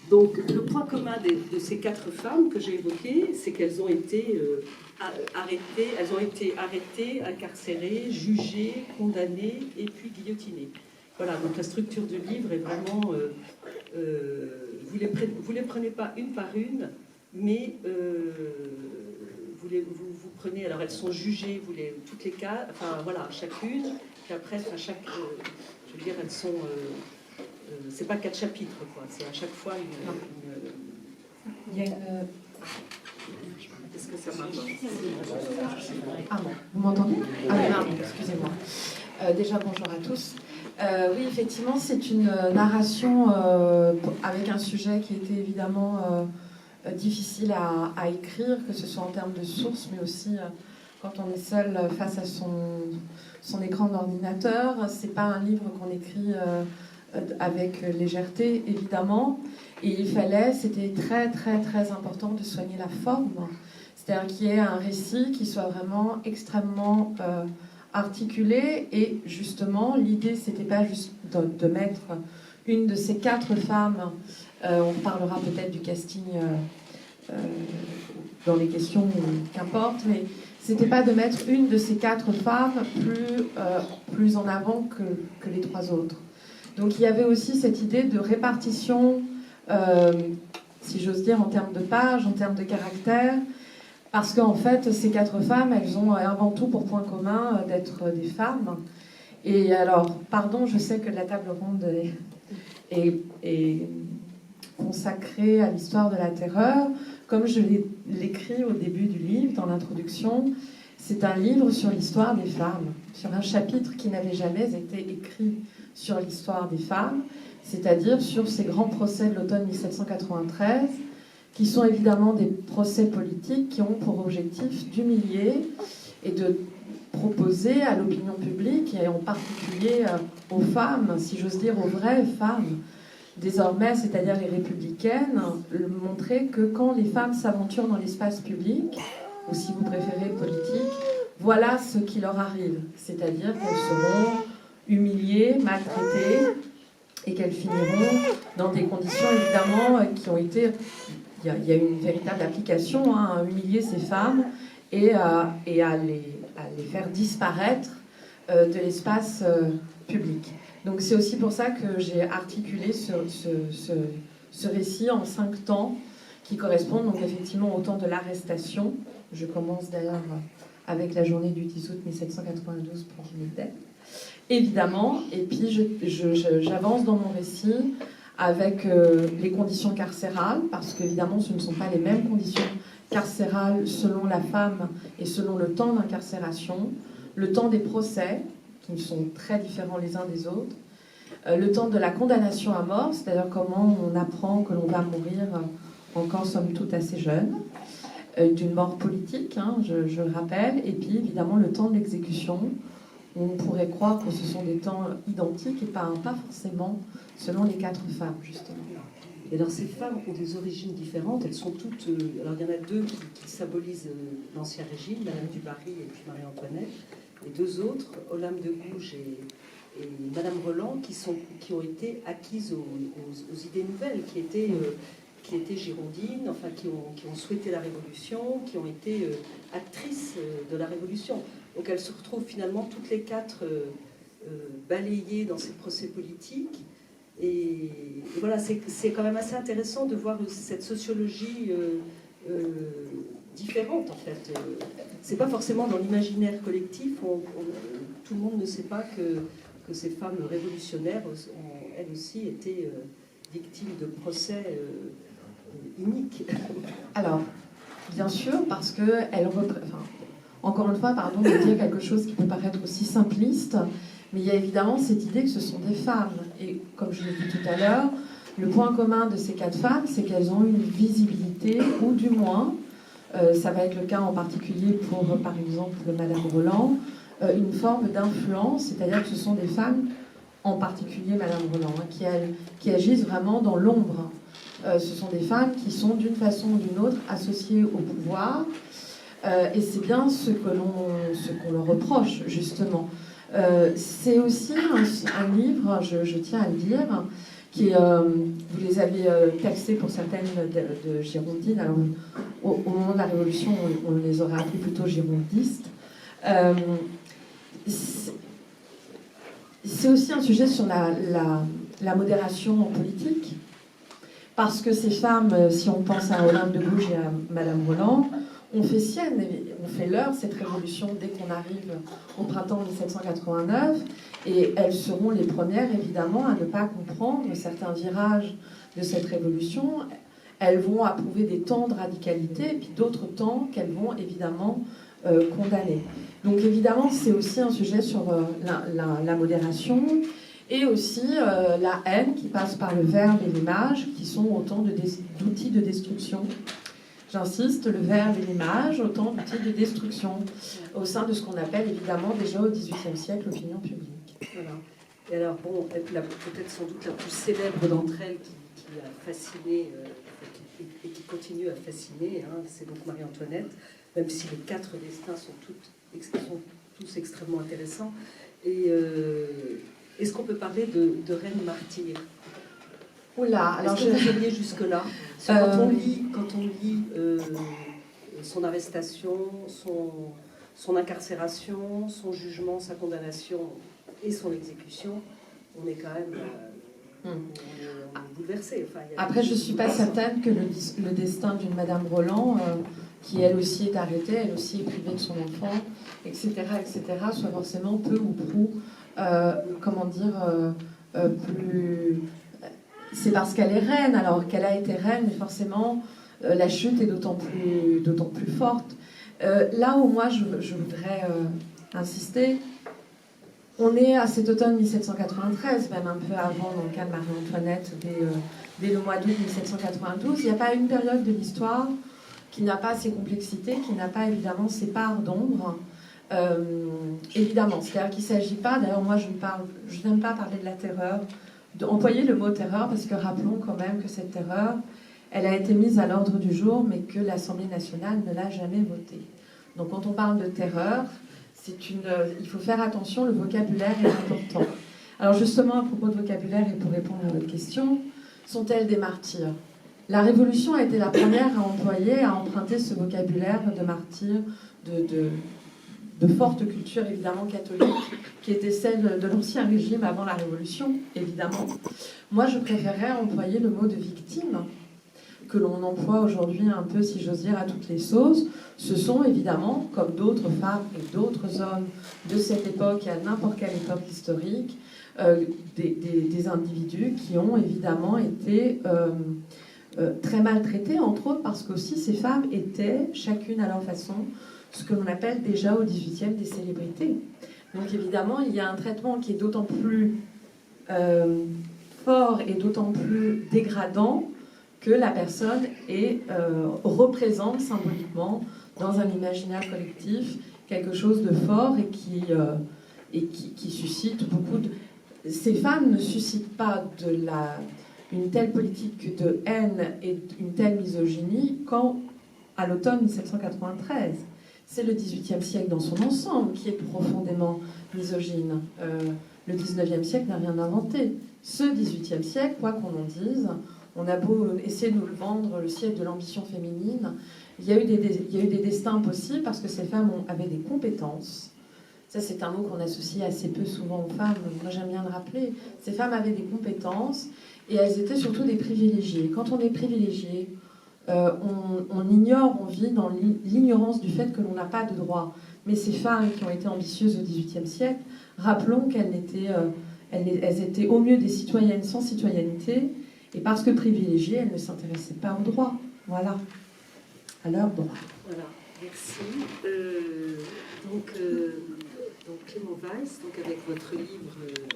Donc, le point commun de ces 4 femmes que j'ai évoquées, c'est qu'elles ont été arrêtées, incarcérées, jugées, condamnées et puis guillotinées. Voilà, donc la structure du livre est vraiment... vous les prenez pas une par une, mais vous prenez... Alors, elles sont jugées, toutes les 4, enfin voilà, chacune, puis après, je veux dire, elles sont... c'est pas 4 chapitres, quoi. C'est à chaque fois Il y a une... Est-ce que ça marche? Ah bon, vous m'entendez? Ah non, excusez-moi. Déjà, bonjour à tous. Oui, effectivement, c'est une narration avec un sujet qui était évidemment difficile à écrire, que ce soit en termes de sources, mais aussi quand on est seul face à son écran d'ordinateur. C'est pas un livre qu'on écrit avec légèreté, évidemment. Et c'était très, très, très important de soigner la forme. C'est-à-dire qu'il y ait un récit qui soit vraiment extrêmement articulé. Et justement, l'idée, c'était pas juste de mettre une de ces 4 femmes. On parlera peut-être du casting dans les questions, qu'importe, mais c'était pas de mettre une de ces 4 femmes plus en avant que les 3 autres. Donc il y avait aussi cette idée de répartition, si j'ose dire, en termes de pages, en termes de caractère, parce qu'en fait, ces 4 femmes, elles ont avant tout pour point commun d'être des femmes. Et alors, pardon, je sais que la table ronde est consacrée à l'histoire de la terreur. Comme je l'écris au début du livre, dans l'introduction, c'est un livre sur l'histoire des femmes, sur un chapitre qui n'avait jamais été écrit sur l'histoire des femmes, c'est-à-dire sur ces grands procès de l'automne 1793, qui sont évidemment des procès politiques qui ont pour objectif d'humilier et de proposer à l'opinion publique, et en particulier aux femmes, si j'ose dire aux vraies femmes, désormais, c'est-à-dire les républicaines, montrer que quand les femmes s'aventurent dans l'espace public, ou si vous préférez politique, voilà ce qui leur arrive, c'est-à-dire qu'elles seront humiliées, maltraitées, et qu'elles finiront dans des conditions évidemment qui ont été... Il y a une véritable application à humilier ces femmes et à les faire disparaître de l'espace public. Donc c'est aussi pour ça que j'ai articulé ce récit en 5 temps qui correspondent donc effectivement au temps de l'arrestation. Je commence d'ailleurs avec la journée du 10 août 1792 pour Ginette, évidemment, et puis j'avance dans mon récit avec les conditions carcérales, parce qu'évidemment ce ne sont pas les mêmes conditions carcérales selon la femme et selon le temps d'incarcération, le temps des procès, qui sont très différents les uns des autres, le temps de la condamnation à mort, c'est-à-dire comment on apprend que l'on va mourir encore somme toute assez jeune, d'une mort politique, hein, je le rappelle, et puis évidemment le temps de l'exécution. On pourrait croire que ce sont des temps identiques et pas forcément selon les 4 femmes, justement. Et alors ces femmes ont des origines différentes, elles sont toutes... alors il y en a 2 qui symbolisent l'Ancien Régime, Madame du Barry et puis Marie-Antoinette, et 2 autres, Olympe de Gouges et Madame Roland, qui ont été acquises aux idées nouvelles, qui étaient girondines, enfin qui ont souhaité la Révolution, qui ont été actrices de la Révolution. Donc elles se retrouvent finalement toutes les 4 balayées dans ces procès politiques. Et voilà, c'est quand même assez intéressant de voir cette sociologie différente en fait. C'est pas forcément dans l'imaginaire collectif, tout le monde ne sait pas que ces femmes révolutionnaires ont elles aussi été victimes de procès iniques. Alors, bien sûr, parce que encore une fois, pardon de dire quelque chose qui peut paraître aussi simpliste, mais il y a évidemment cette idée que ce sont des femmes. Et comme je l'ai dit tout à l'heure, le point commun de ces 4 femmes, c'est qu'elles ont une visibilité, ou du moins, ça va être le cas en particulier pour, par exemple, Madame Roland, une forme d'influence, c'est-à-dire que ce sont des femmes, en particulier Madame Roland, qui agissent vraiment dans l'ombre. Ce sont des femmes qui sont d'une façon ou d'une autre associées au pouvoir, et c'est bien ce qu'on leur reproche, justement. C'est aussi un livre, je tiens à le dire, qui, vous les avez taxés pour certaines de girondines. Alors, au moment de la Révolution, on les aurait appelés plutôt girondistes. C'est aussi un sujet sur la modération politique, parce que ces femmes, si on pense à Olympe de Gouges et à Madame Roland, on fait sienne, on fait leur cette révolution dès qu'on arrive au printemps 1789, et elles seront les premières évidemment à ne pas comprendre certains virages de cette révolution. Elles vont approuver des temps de radicalité, et puis d'autres temps qu'elles vont évidemment condamner. Donc évidemment, c'est aussi un sujet sur la modération, et aussi la haine qui passe par le verbe et l'image, qui sont autant d'outils de destruction. J'insiste, le verbe et l'image, autant d'outils de destruction, au sein de ce qu'on appelle évidemment déjà au XVIIIe siècle l'opinion publique. Voilà. Et alors, bon, peut-être sans doute la plus célèbre d'entre elles qui a fasciné et qui continue à fasciner, hein, c'est donc Marie-Antoinette, même si les 4 destins sont tous extrêmement intéressants. Et est-ce qu'on peut parler de reine martyre? Oula, alors est-ce que vous alliez jusque-là? Quand on lit son arrestation, son incarcération, son jugement, sa condamnation et son exécution, on est quand même on est bouleversé. Enfin, après, je ne suis pas certaine que le destin d'une Madame Roland, qui elle aussi est arrêtée, elle aussi est privée de son enfant, etc., soit forcément peu ou prou, plus... C'est parce qu'elle est reine, alors qu'elle a été reine, mais forcément, la chute est d'autant plus forte. Là où moi, je voudrais insister, on est à cet automne 1793, même un peu avant, dans le cas de Marie-Antoinette, dès le mois d'août 1792. Il n'y a pas une période de l'histoire qui n'a pas ses complexités, qui n'a pas évidemment ses parts d'ombre. Évidemment, c'est-à-dire qu'il ne s'agit pas, d'ailleurs moi je n'aime pas parler de la terreur, employer le mot terreur, parce que rappelons quand même que cette terreur, elle a été mise à l'ordre du jour, mais que l'Assemblée nationale ne l'a jamais votée. Donc quand on parle de terreur, il faut faire attention, le vocabulaire est important. Alors justement, à propos de vocabulaire, et pour répondre à votre question, sont-elles des martyrs? La Révolution a été la première à emprunter ce vocabulaire de martyr, de forte culture évidemment catholique, qui était celle de l'Ancien Régime avant la Révolution, évidemment. Moi, je préférerais employer le mot de victime, que l'on emploie aujourd'hui un peu, si j'ose dire, à toutes les sauces. Ce sont évidemment, comme d'autres femmes et d'autres hommes de cette époque et à n'importe quelle époque historique, des individus qui ont évidemment été très maltraités, entre autres parce qu'aussi ces femmes étaient, chacune à leur façon, ce que l'on appelle déjà au XVIIIe des célébrités. Donc évidemment, il y a un traitement qui est d'autant plus fort et d'autant plus dégradant que la personne représente symboliquement dans un imaginaire collectif quelque chose de fort et qui suscite beaucoup de... Ces femmes ne suscitent pas une telle politique de haine et une telle misogynie qu'à l'automne 1793. C'est le XVIIIe siècle dans son ensemble qui est profondément misogyne. Le XIXe siècle n'a rien inventé. Ce XVIIIe siècle, quoi qu'on en dise, on a beau essayer de nous le vendre, le siècle de l'ambition féminine, il y a eu des destins possibles parce que ces femmes avaient des compétences. Ça, c'est un mot qu'on associe assez peu souvent aux femmes. Moi, j'aime bien le rappeler. Ces femmes avaient des compétences et elles étaient surtout des privilégiées. Quand on est privilégié, on ignore, on vit dans l'ignorance du fait que l'on n'a pas de droits. Mais ces femmes qui ont été ambitieuses au XVIIIe siècle, rappelons qu'elles étaient au mieux des citoyennes sans citoyenneté, et parce que privilégiées, elles ne s'intéressaient pas aux droits. Voilà. Alors, bon. Voilà, merci. Donc Clément Weiss, avec votre livre